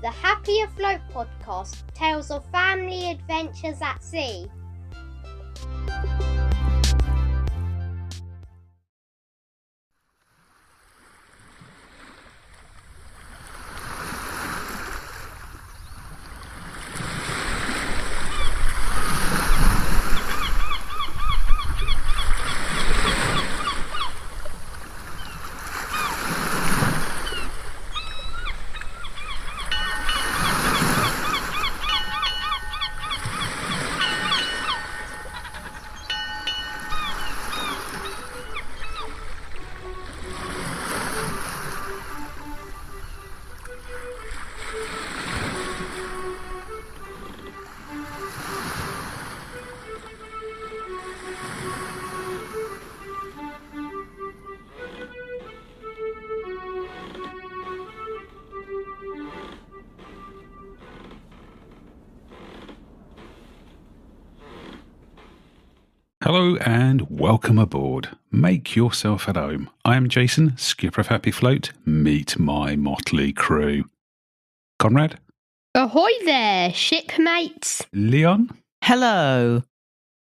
The Happy Afloat podcast, tales of family adventures at sea. Hello and welcome aboard. Make yourself at home. I am Jason, skipper of Happy Float. Meet my motley crew. Conrad. Ahoy there, shipmates. Leon. Hello.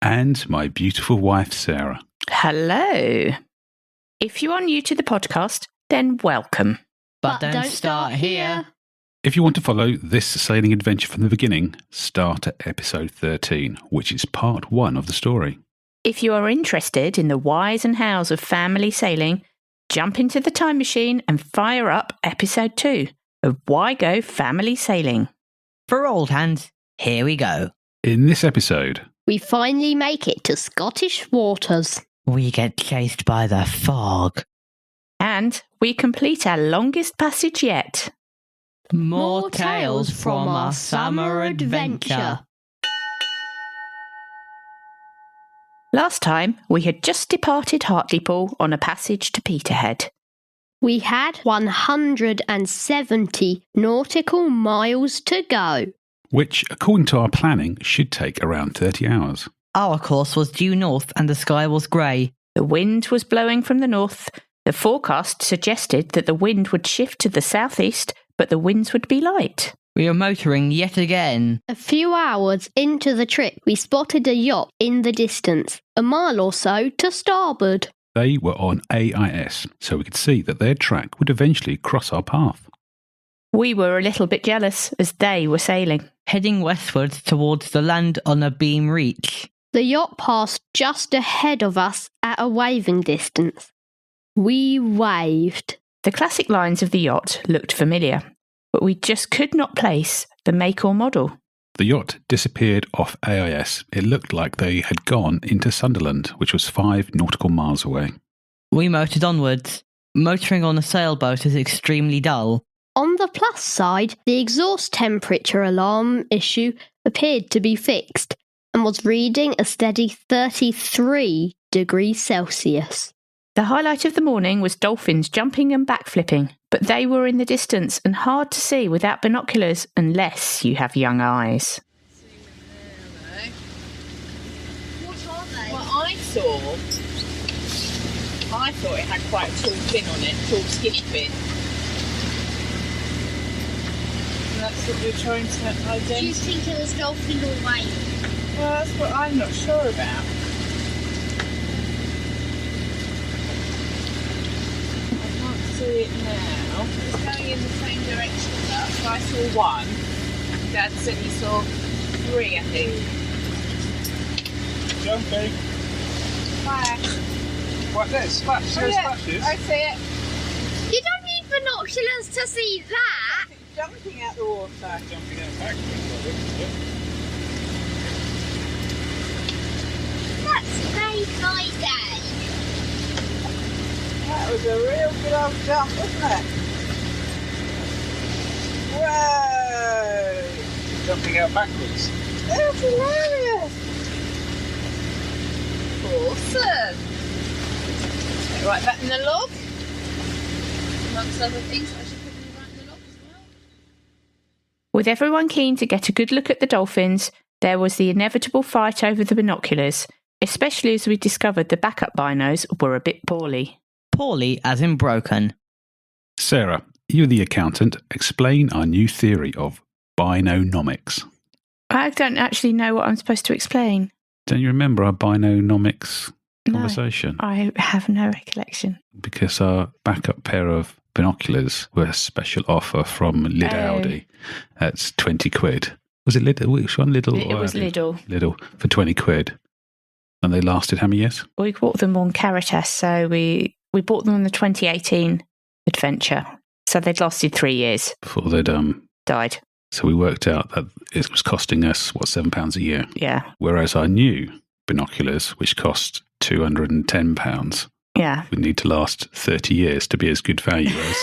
And my beautiful wife, Sarah. Hello. If you are new to the podcast, then welcome. But don't start here. If you want to follow this sailing adventure from the beginning, start at episode 13, which is part 1 of the story. If you are interested in the whys and hows of family sailing, jump into the time machine and fire up episode 2 of Why Go Family Sailing. For old hands, here we go. In this episode, We finally make it to Scottish waters. We get chased by the fog. And we complete our longest passage yet. More tales from our summer adventure. Last time, we had just departed Hartlepool on a passage to Peterhead. We had 170 nautical miles to go. which, according to our planning, should take around 30 hours. Our course was due north and the sky was grey. The wind was blowing from the north. The forecast suggested that the wind would shift to the southeast, but the winds would be light. We were motoring yet again. A few hours into the trip, we spotted a yacht in the distance, a mile or so to starboard. They were on AIS, so we could see that their track would eventually cross our path. We were a little bit jealous as they were sailing. Heading westwards towards the land on a beam reach. The yacht passed just ahead of us at a waving distance. We waved. The classic lines of the yacht looked familiar, but we just could not place the make or model. The yacht disappeared off AIS. It looked like they had gone into Sunderland, which was 5 nautical miles away. We motored onwards. Motoring on a sailboat is extremely dull. On the plus side, the exhaust temperature alarm issue appeared to be fixed and was reading a steady 33 degrees Celsius. The highlight of the morning was dolphins jumping and backflipping, but they were in the distance and hard to see without binoculars unless you have young eyes. What are they? Well, I thought it had quite a tall fin on it, tall skinny fin. And that's what we're trying to Do you identify. think it was dolphin or whale? Well, that's what I'm not sure about. I can't see it now. It's going in the same direction as us. So I saw one. Dad said he saw 3, I think. Jumping. Flash. What, there's splash, Oh, there's yeah, splashes. I see it. You don't need binoculars to see that. It's jumping out the water. Jumping out backwards. That's made my day. That was a real good old jump, wasn't it? Whoa! Jumping out backwards. That's hilarious! Awesome! Write that in the log. Amongst other things, I should probably write in the log as well. With everyone keen to get a good look at the dolphins, there was the inevitable fight over the binoculars, especially as we discovered the backup binos were a bit poorly. Poorly as in broken. Sarah, You're the accountant. Explain our new theory of binomics. I don't actually know what I'm supposed to explain. Don't you remember our binomics conversation? No, I have no recollection. Because our backup pair of binoculars were a special offer from Lidl at 20 quid. Was it Lidl? Which one? Lidl? It was Lidl. Lidl for 20 quid. And they lasted how many years? We bought them on Caritas, so we bought them on the 2018 adventure. So they'd lasted 3 years. Before they'd died. So we worked out that it was costing us, £7 a year? Yeah. Whereas our new binoculars, which cost £210, would need to last 30 years to be as good value as...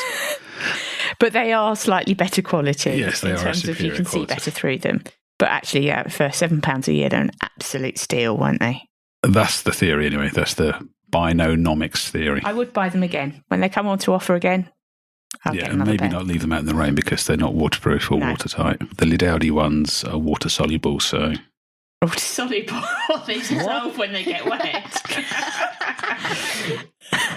But they are slightly better quality. Yes, they are. In terms of you can see better through them. But actually, for £7 a year, they're an absolute steal, weren't they? That's the theory anyway. That's the binomics theory. I would buy them again. When they come on to offer again, I'll get another maybe pair. not leave them out in the rain because they're not waterproof or watertight. The Lidl ones are water soluble, so... Water soluble? They dissolve when they get wet.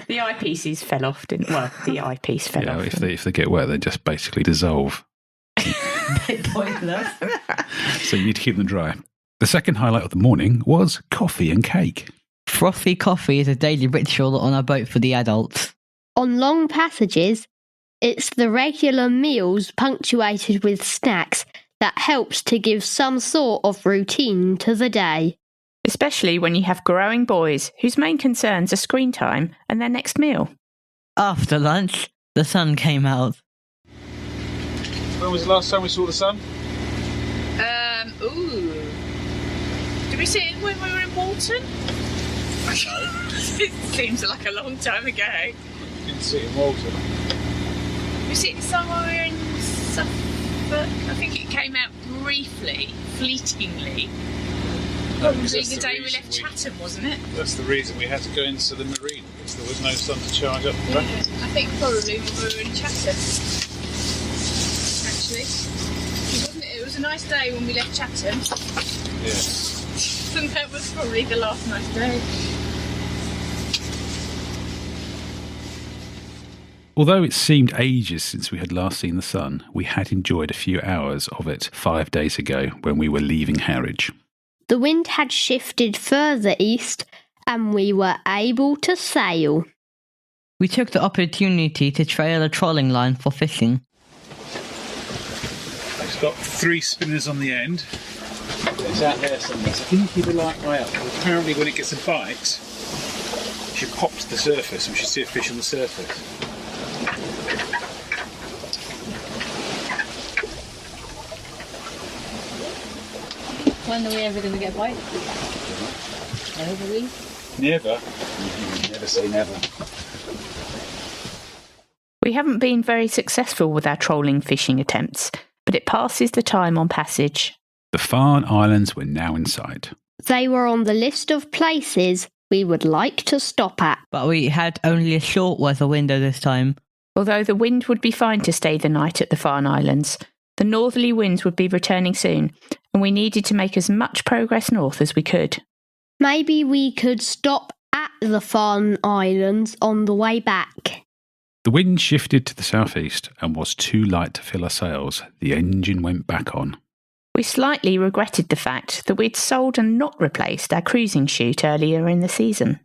The eyepieces fell off, didn't? Well, the eyepiece fell off. If they get wet, they just basically dissolve. Bit pointless. So you need to keep them dry. The second highlight of the morning was coffee and cake. Frothy coffee is a daily ritual on a boat for the adults. On long passages, it's the regular meals punctuated with snacks that helps to give some sort of routine to the day. Especially when you have growing boys whose main concerns are screen time and their next meal. After lunch, the sun came out. When was the last time we saw the sun? Did we see it when we were in Walton? It seems like a long time ago. Didn't see it in Walton. We see it somewhere in Suffolk. I think it came out briefly, fleetingly. Probably the day we left Chatham, wasn't it? That's the reason we had to go into the marina, because there was no sun to charge up the back. I think probably when we were in Chatham. Actually. Wasn't it? It was a nice day when we left Chatham. Yeah. And that was probably the last nice day. Although it seemed ages since we had last seen the sun, we had enjoyed a few hours of it 5 days ago when we were leaving Harwich. The wind had shifted further east and we were able to sail. We took the opportunity to trail a trolling line for fishing. It's got 3 spinners on the end. It's out there somewhere, so can you keep a light way up? Apparently when it gets a bite, it should pop to the surface and we should see a fish on the surface. When are we ever going to get a bite? Never. Never say never. We haven't been very successful with our trolling fishing attempts, but it passes the time on passage. The Farne Islands were now in sight. They were on the list of places we would like to stop at. But we had only a short weather window this time. Although the wind would be fine to stay the night at the Farne Islands, the northerly winds would be returning soon, and we needed to make as much progress north as we could. Maybe we could stop at the Farne Islands on the way back. The wind shifted to the southeast and was too light to fill our sails. The engine went back on. We slightly regretted the fact that we'd sold and not replaced our cruising chute earlier in the season.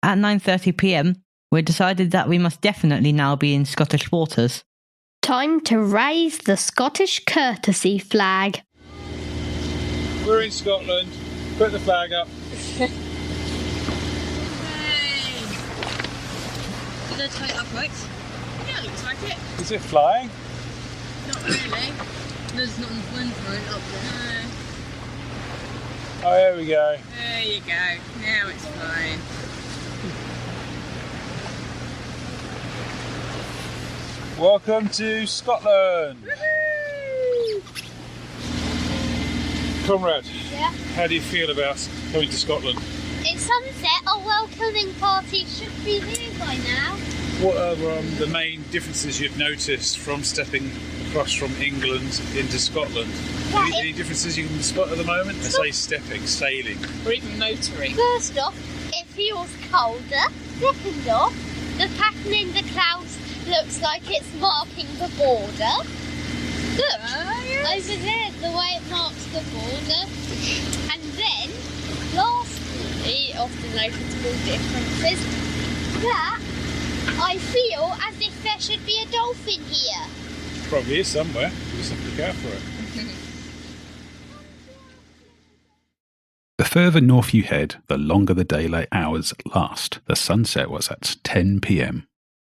At 9:30 p.m, we decided that we must definitely now be in Scottish waters. Time to raise the Scottish courtesy flag. We're in Scotland. Put the flag up. Hey! Did I tie it up right? Yeah, looks like it. Is it flying? Not really. There's not enough wind for it up there. Oh, there we go. There you go. Now it's flying. Welcome to Scotland. Woohoo! Conrad, Yeah. how do you feel about coming to Scotland? It's sunset. Our welcoming party should be here by now. What are the main differences you've noticed from stepping across from England into Scotland? Right. Any differences you can spot at the moment? I say stepping, sailing. Or even motoring. First off, it feels colder. Second off, the pattern in the clouds looks like it's marking the border. Look, over there, the way it marks the border. And then, lastly, of the noticeable differences, that I feel as if there should be a dolphin here. Probably is somewhere. You just have to look out for it. The further north you head, the longer the daylight hours last. The sunset was at 10 p.m.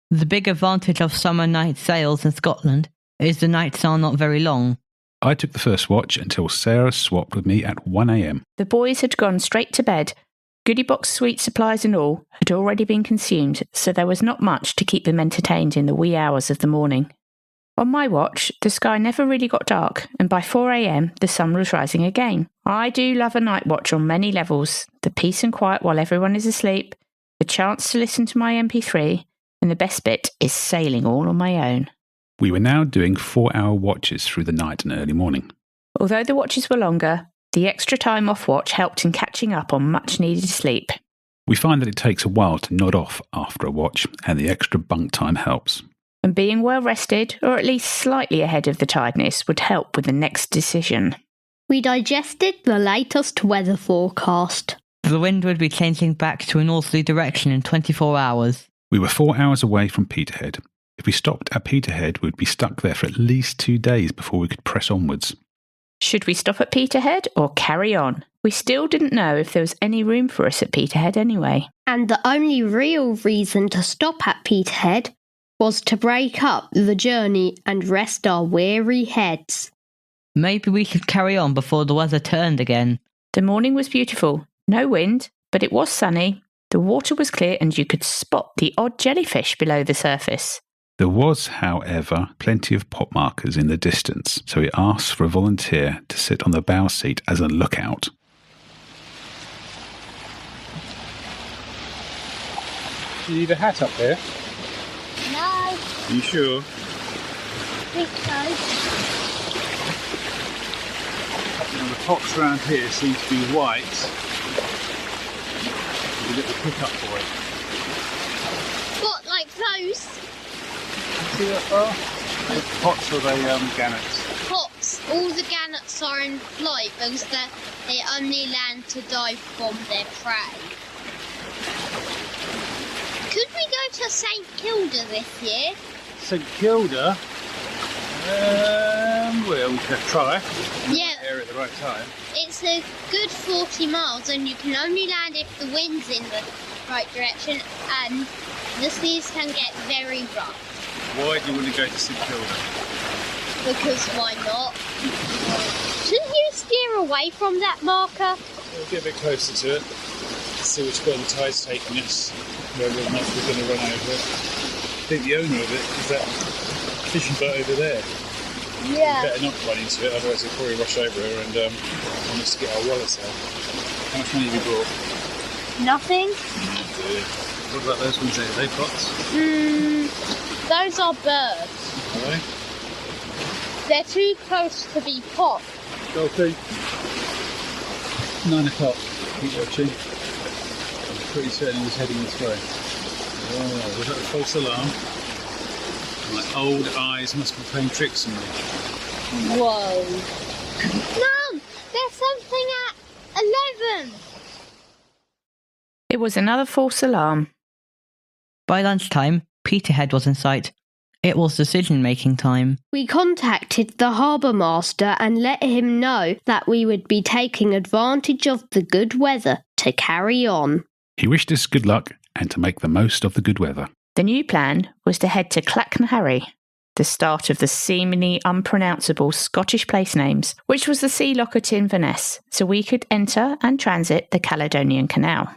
The big advantage of summer night sails in Scotland is the nights are not very long. I took the first watch until Sarah swapped with me at 1 a.m. The boys had gone straight to bed. Goodie box sweet supplies and all had already been consumed, so there was not much to keep them entertained in the wee hours of the morning. On my watch, the sky never really got dark, and by 4 a.m, the sun was rising again. I do love a night watch on many levels. The peace and quiet while everyone is asleep, the chance to listen to my MP3, and the best bit is sailing all on my own. We were now doing 4-hour watches through the night and early morning. Although the watches were longer, the extra time off watch helped in catching up on much needed sleep. We find that it takes a while to nod off after a watch, and the extra bunk time helps. And being well rested, or at least slightly ahead of the tiredness, would help with the next decision. We digested the latest weather forecast. The wind would be changing back to a northerly direction in 24 hours. We were 4 hours away from Peterhead. If we stopped at Peterhead, we'd be stuck there for at least 2 days before we could press onwards. Should we stop at Peterhead or carry on? We still didn't know if there was any room for us at Peterhead anyway. And the only real reason to stop at Peterhead was to break up the journey and rest our weary heads. Maybe we should carry on before the weather turned again. The morning was beautiful. No wind, but it was sunny. The water was clear and you could spot the odd jellyfish below the surface. There was, however, plenty of pot markers in the distance, so we asked for a volunteer to sit on the bow seat as a lookout. Do you need a hat up there? No, Are you sure? I think so. Now, the pots around here seem to be white. There's a little pickup for it. What, like those? See that far? Those pots or they gannets? Pots. All the gannets are in flight because they only land to dive from their prey. Could we go to St Kilda this year? St Kilda? Well, we could try. Yeah. There at the right time. It's a good 40 miles and you can only land if the wind's in the right direction and the seas can get very rough. Why do you want to go to St Kilda? Because why not? Shouldn't you steer away from that marker? We'll get a bit closer to it. See which way the tide's taking us, whether or not we're going to run over it. I think the owner of it is that fishing boat over there. Yeah. We better not run into it, otherwise we'll probably rush over her and want us to get our wallets out. How much money have you brought? Nothing? What about those ones there? Are they pots? Those are birds. Are they? They're too close to be pot. Dolphin. 9 o'clock. Keep watching. I'm pretty certain he was heading this way. Oh, was that a false alarm? My old eyes must be playing tricks on me. Whoa. Mum, there's something at 11. It was another false alarm. By lunchtime, Peterhead was in sight. It was decision-making time. We contacted the harbour master and let him know that we would be taking advantage of the good weather to carry on. He wished us good luck and to make the most of the good weather. The new plan was to head to Clachnahary, the start of the seemingly unpronounceable Scottish place names, which was the sea lock at Inverness, so we could enter and transit the Caledonian Canal.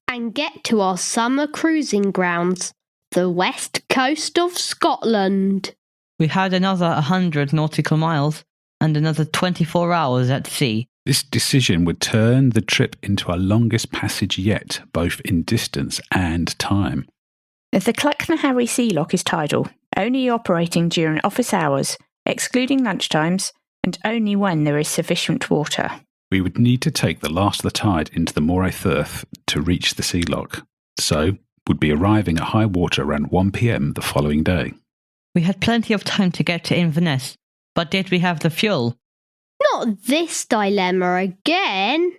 And get to our summer cruising grounds, the west coast of Scotland. We had another 100 nautical miles and another 24 hours at sea. This decision would turn the trip into our longest passage yet, both in distance and time. The Clachnahary Sea Lock is tidal, only operating during office hours, excluding lunchtimes, and only when there is sufficient water. We would need to take the last of the tide into the Moray Firth to reach the sea lock. So, would be arriving at high water around 1 p.m. the following day. We had plenty of time to get to Inverness, but did we have the fuel? Not this dilemma again.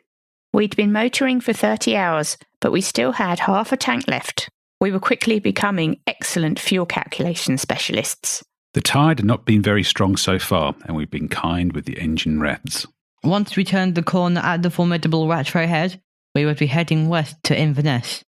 We'd been motoring for 30 hours, but we still had half a tank left. We were quickly becoming excellent fuel calculation specialists. The tide had not been very strong so far, and we'd been kind with the engine revs. Once we turned the corner at the formidable Rattray Head, we would be heading west to Inverness.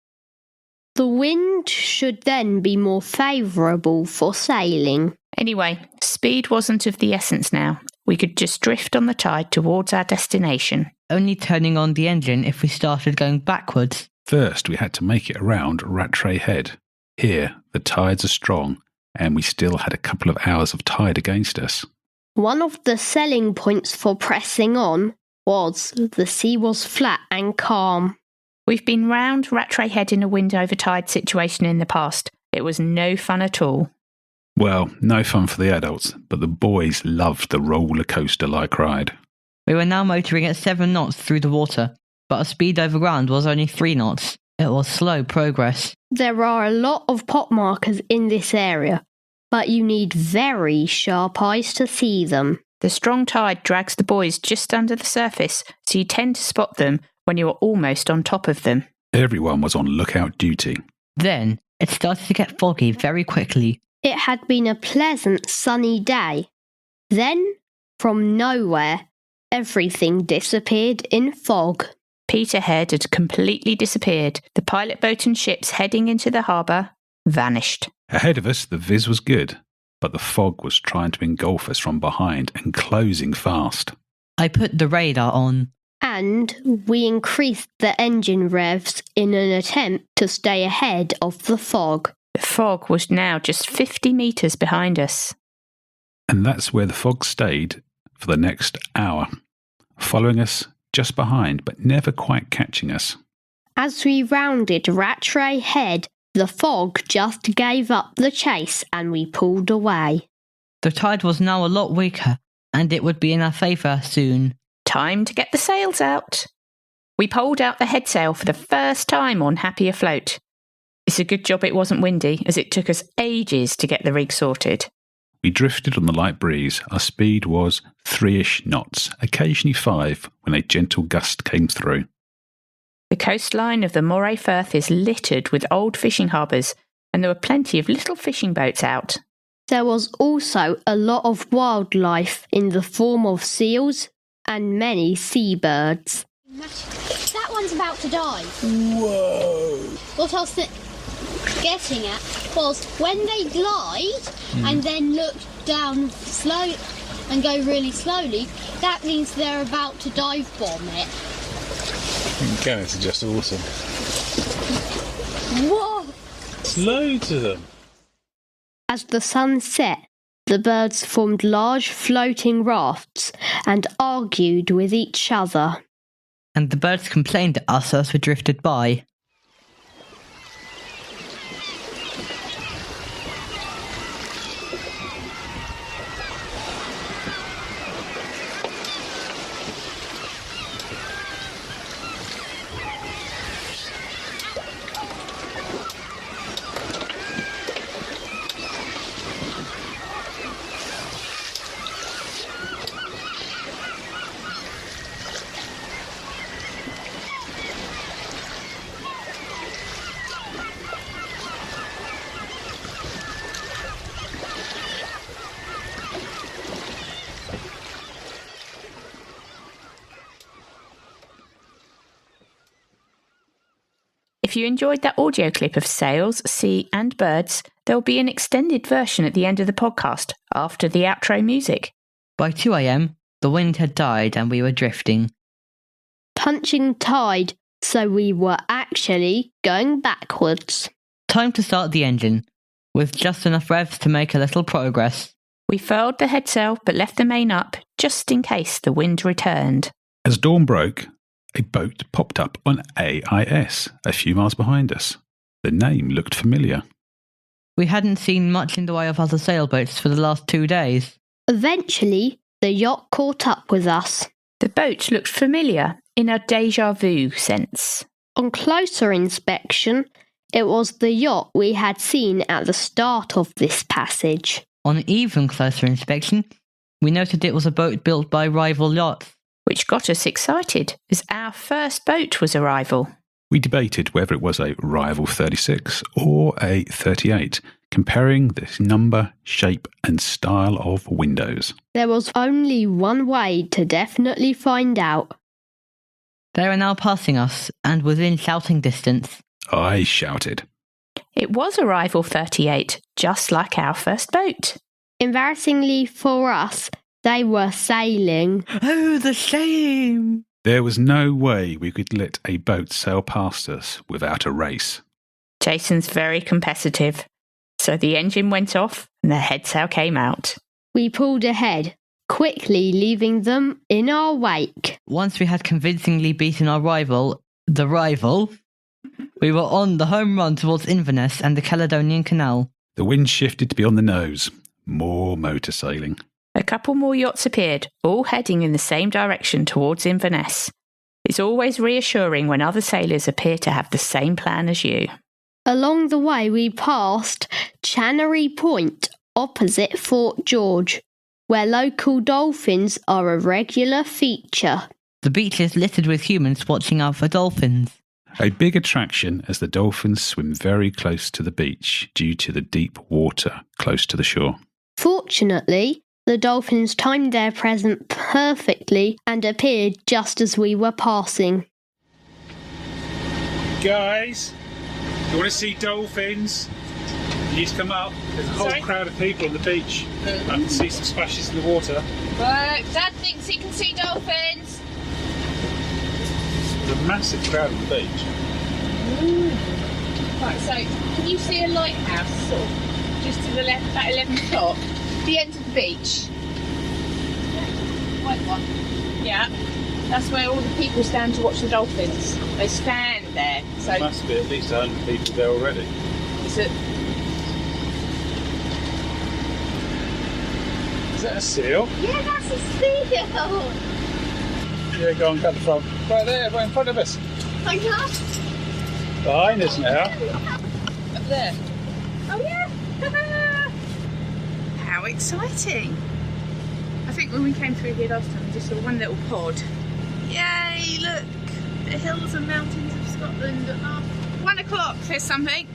The wind should then be more favourable for sailing. Anyway, speed wasn't of the essence now. We could just drift on the tide towards our destination. Only turning on the engine if we started going backwards. First, we had to make it around Rattray Head. Here, the tides are strong, and we still had a couple of hours of tide against us. One of the selling points for pressing on was the sea was flat and calm. We've been round Rattray Head in a wind over tide situation in the past. It was no fun at all. Well, no fun for the adults, but the boys loved the roller coaster-like ride. We were now motoring at 7 knots through the water, but our speed over ground was only 3 knots. It was slow progress. There are a lot of pot markers in this area, but you need very sharp eyes to see them. The strong tide drags the buoys just under the surface, so you tend to spot them when you are almost on top of them. Everyone was on lookout duty. Then, it started to get foggy very quickly. It had been a pleasant sunny day. Then, from nowhere, everything disappeared in fog. Peterhead had completely disappeared. The pilot boat and ships heading into the harbour vanished. Ahead of us, the viz was good, but the fog was trying to engulf us from behind and closing fast. I put the radar on. And we increased the engine revs in an attempt to stay ahead of the fog. The fog was now just 50 metres behind us. And that's where the fog stayed for the next hour, following us just behind, but never quite catching us. As we rounded Rattray Head, the fog just gave up the chase and we pulled away. The tide was now a lot weaker, and it would be in our favour soon. Time to get the sails out. We poled out the headsail for the first time on Happy Afloat. It's a good job it wasn't windy, as it took us ages to get the rig sorted. We drifted on the light breeze. Our speed was 3-ish knots, occasionally 5 when a gentle gust came through. The coastline of the Moray Firth is littered with old fishing harbours, and there were plenty of little fishing boats out. There was also a lot of wildlife in the form of seals and many seabirds. That one's about to die. Whoa! What I was getting at was when they glide and then look down slow and go really slowly, that means they're about to dive bomb it. Mechanics are just awesome. Whoa! There's loads of them. As the sun set, the birds formed large floating rafts and argued with each other. And the birds complained at us as we drifted by. If you enjoyed that audio clip of sails, sea and birds, there'll be an extended version at the end of the podcast, after the outro music. By 2 a.m, the wind had died and we were drifting. Punching tide, so we were actually going backwards. Time to start the engine, with just enough revs to make a little progress. We furled the headsail but left the main up, just in case the wind returned. As dawn broke, a boat popped up on AIS a few miles behind us. The name looked familiar. We hadn't seen much in the way of other sailboats for the last 2 days. Eventually, the yacht caught up with us. The boat looked familiar, in a déjà vu sense. On closer inspection, It was the yacht we had seen at the start of this passage. On even closer inspection, we noted it was a boat built by rival yachts. Which got us excited, as our first boat was a rival. We debated whether it was a rival 36 or a 38, comparing the number, shape and style of windows. There was only one way to definitely find out. They were now passing us, and within shouting distance. I shouted. It was a rival 38, just like our first boat. Embarrassingly for us, they were sailing. Oh, the shame! There was no way we could let a boat sail past us without a race. Jason's very competitive, so the engine went off and the headsail came out. We pulled ahead, quickly leaving them in our wake. Once we had convincingly beaten our rival, the rival, we were on the home run towards Inverness and the Caledonian Canal. The wind shifted to be on the nose. More motor sailing. A couple more yachts appeared, all heading in the same direction towards Inverness. It's always reassuring when other sailors appear to have the same plan as you. Along the way we passed Channery Point, opposite Fort George, where local dolphins are a regular feature. The beach is littered with humans watching out for dolphins. A big attraction as the dolphins swim very close to the beach due to the deep water close to the shore. Fortunately, the dolphins timed their present perfectly and appeared just as we were passing. Guys, you want to see dolphins? You need to come up. There's a whole crowd of people on the beach. I can see some splashes in the water. Right, Dad thinks he can see dolphins. There's a massive crowd on the beach. Right, so can you see a lighthouse sort of just to the left, about 11 o'clock? The end of the beach. White one. Yeah. That's where all the people stand to watch the dolphins. They stand there. So There must be at least 100 people there already. it's a, Is that a seal? Yeah, that's a seal. Yeah, go on, cut the front. Right there, right in front of us. I know. Behind us now. up there. Oh yeah. How exciting! I think when we came through here last time, we just saw one little pod. Yay! Look, the hills and mountains of Scotland at 1 o'clock. There's something.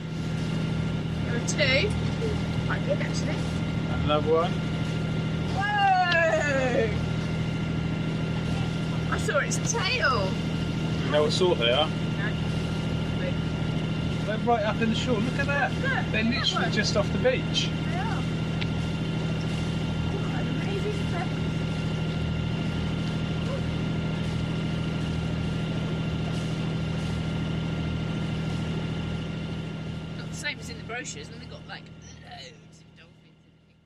There are two. Quite big actually. And another one. Whoa! I saw its tail. You know what sort they are? No. They're right up in the shore. Look at that. Look, They're literally just off the beach. They are. What an amazing present. Not the same as in the brochures, and they've got like loads of dolphins in the pictures.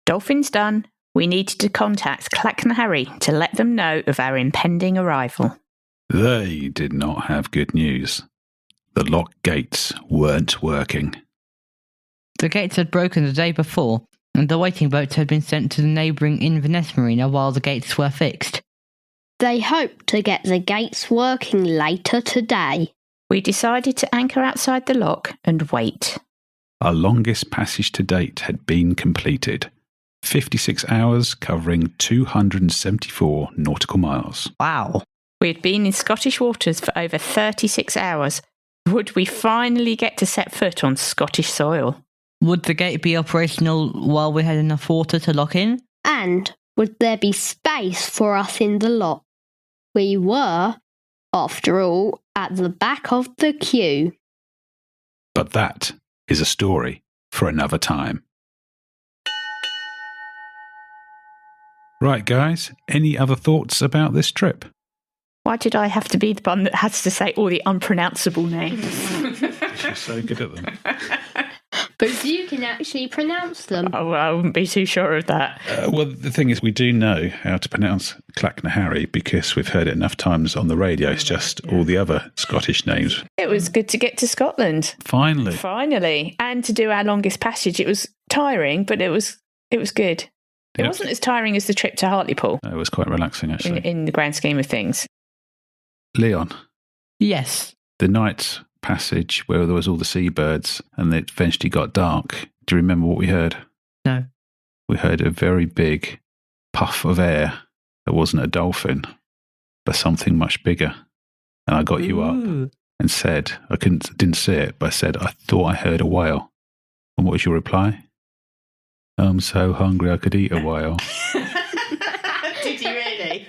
Dolphins done. We needed to contact Clackenharry to let them know of our impending arrival. They did not have good news. The lock gates weren't working. The gates had broken the day before, and the waiting boats had been sent to the neighbouring Inverness marina while the gates were fixed. They hoped to get the gates working later today. We decided to anchor outside the lock and wait. Our longest passage to date had been completed. 56 hours covering 274 nautical miles. Wow. We had been in Scottish waters for over 36 hours. Would we finally get to set foot on Scottish soil? Would the gate be operational while we had enough water to lock in? And would there be space for us in the lock? We were, after all, at the back of the queue. But that is a story for another time. Right, guys, any other thoughts about this trip? Why did I have to be the one that has to say all the unpronounceable names? You're so good at them. But you can actually pronounce them. Oh, I wouldn't be too sure of that. Well, the thing is, we do know how to pronounce Clackenharry because we've heard it enough times on the radio. It's just all the other Scottish names. It was good to get to Scotland. Finally. Finally. And to do our longest passage. It was tiring, but it was good. It Yep. wasn't as tiring as the trip to Hartlepool It was quite relaxing, actually. in the grand scheme of things. Leon, Yes. the night passage where there was all the seabirds and it eventually got dark, do you remember what we heard? No. We heard a very big puff of air that wasn't a dolphin, but something much bigger. And I got you up Ooh. and said, didn't see it, but I said, I thought I heard a whale. And what was your reply? I'm so hungry I could eat a whale. Did you really?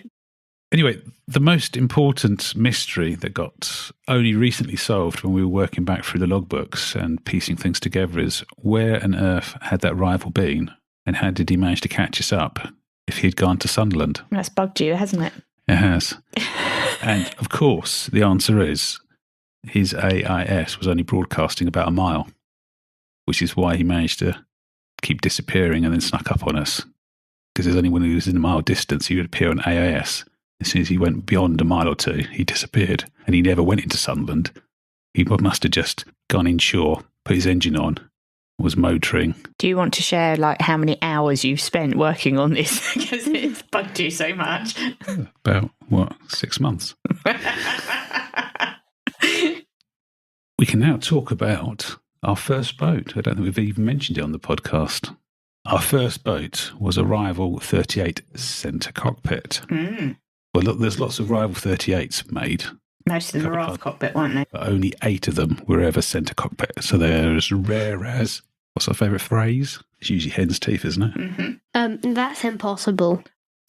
Anyway, the most important mystery that got only recently solved when we were working back through the logbooks and piecing things together is where on earth had that rival been and how did he manage to catch us up if he'd gone to Sunderland? That's bugged you, hasn't it? It has. And of course, the answer is his AIS was only broadcasting about a mile, which is why he managed to keep disappearing and then snuck up on us. Because there's only when he was in a mile distance, he would appear on AIS. As soon as he went beyond a mile or two, he disappeared. And he never went into Sunderland. He must have just gone inshore, put his engine on, was motoring. Do you want to share like how many hours you've spent working on this? Because it's bugged you so much. About, 6 months? We can now talk about our first boat. I don't think we've even mentioned it on the podcast. Our first boat was a Rival 38 centre cockpit. Well, look, there's lots of Rival 38s made. Most of them were off cockpit, weren't they? But only 8 of them were ever centre cockpit. So they're as rare as, what's our favourite phrase? It's usually hen's teeth, isn't it? Mm-hmm. That's impossible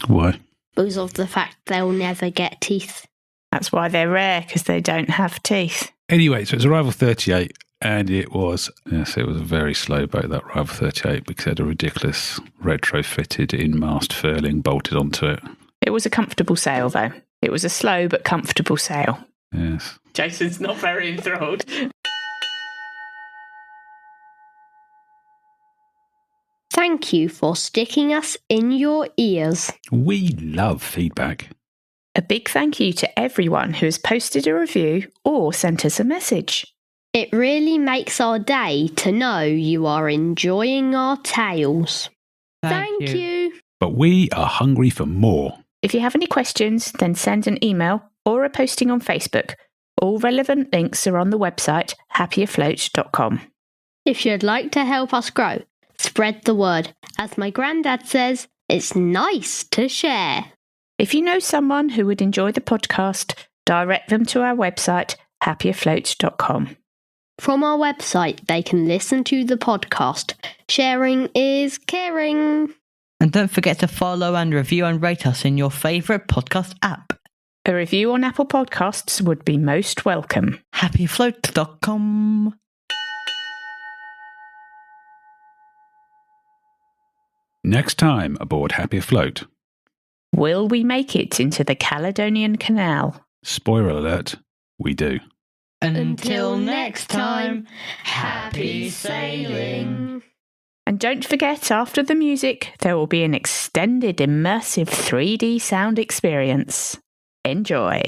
Why? because of the fact they'll never get teeth. That's why they're rare, because they don't have teeth. Anyway, so it's a Rival 38. And it was a very slow boat, that Rival 38, because it had a ridiculous retrofitted in-mast furling bolted onto it. It was a comfortable sail, though. It was a slow but comfortable sail. Yes. Jason's not very enthralled. Thank you for sticking us in your ears. We love feedback. A big thank you to everyone who has posted a review or sent us a message. It really makes our day to know you are enjoying our tales. Thank you. But we are hungry for more. If you have any questions, then send an email or a posting on Facebook. All relevant links are on the website happyafloat.com. If you'd like to help us grow, spread the word. As my granddad says, it's nice to share. If you know someone who would enjoy the podcast, direct them to our website happyafloat.com. From our website, they can listen to the podcast. Sharing is caring. And don't forget to follow and review and rate us in your favourite podcast app. A review on Apple Podcasts would be most welcome. happyafloat.com. Next time aboard Happy Afloat. Will we make it into the Caledonian Canal? Spoiler alert, we do. Until next time, happy sailing. And don't forget, after the music, there will be an extended immersive 3D sound experience. Enjoy.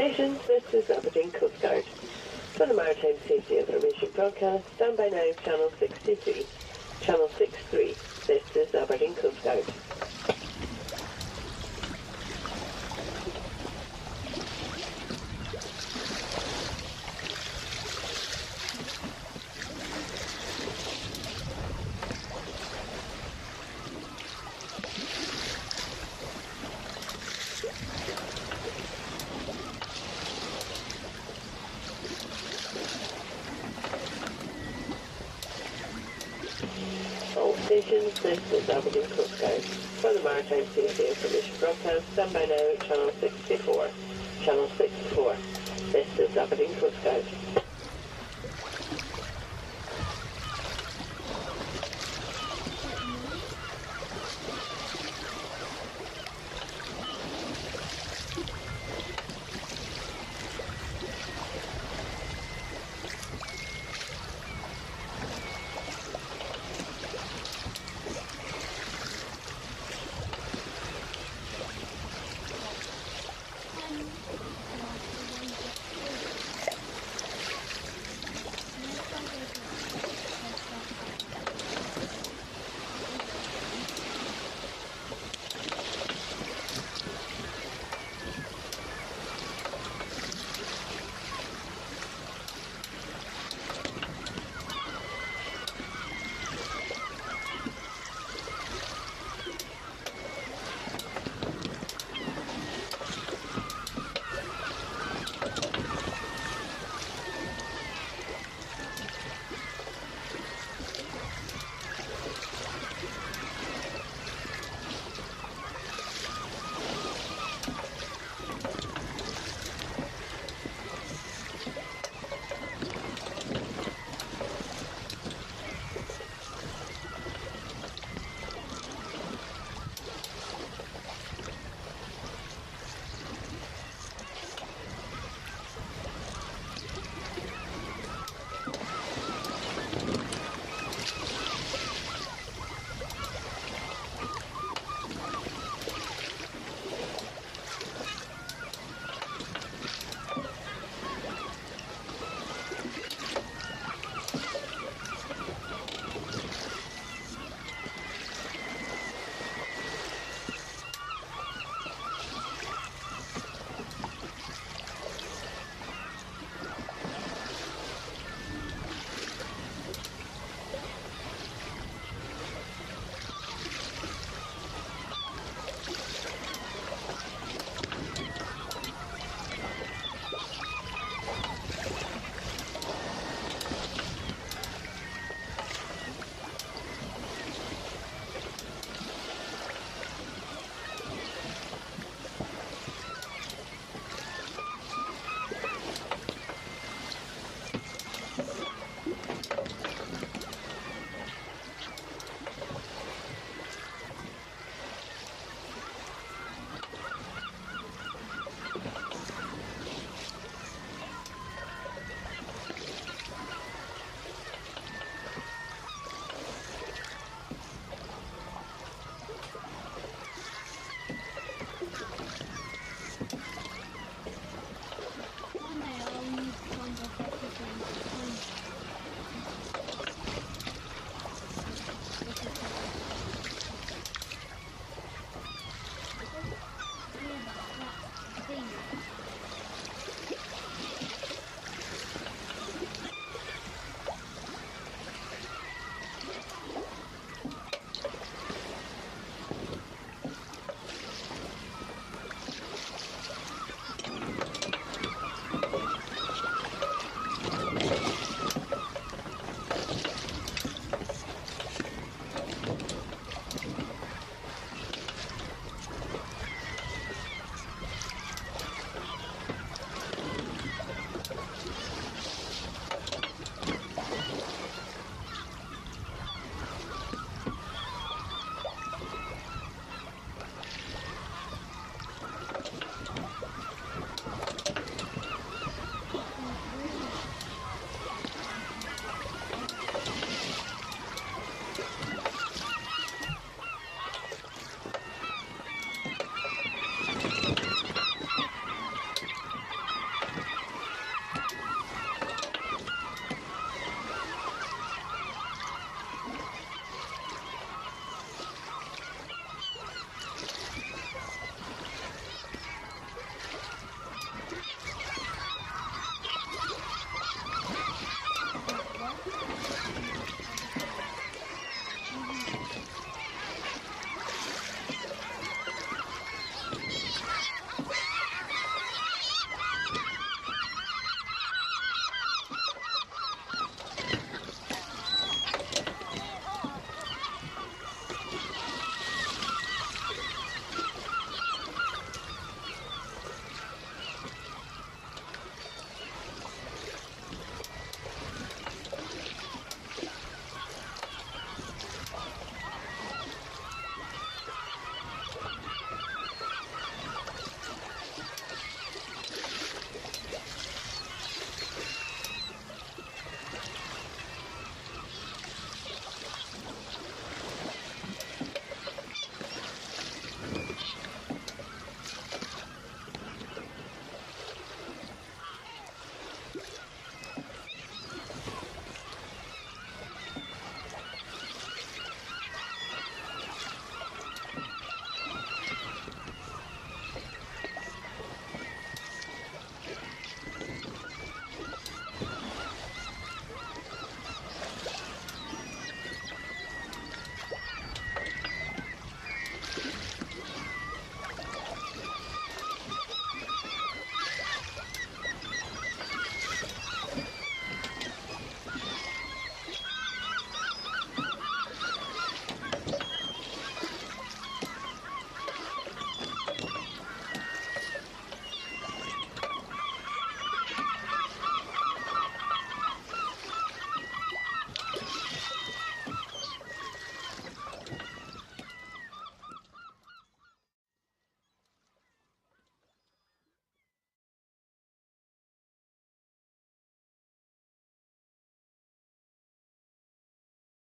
stations, this is Aberdeen Coast Guard. For the Maritime Safety Information broadcast, stand by now, Channel 63. Channel 63, this is Aberdeen Coast Guard. All stations, this is Aberdeen Coast Guard. For the Maritime Safety Information broadcast, stand by now, Channel 64. Channel 64, this is Aberdeen Coast Guard.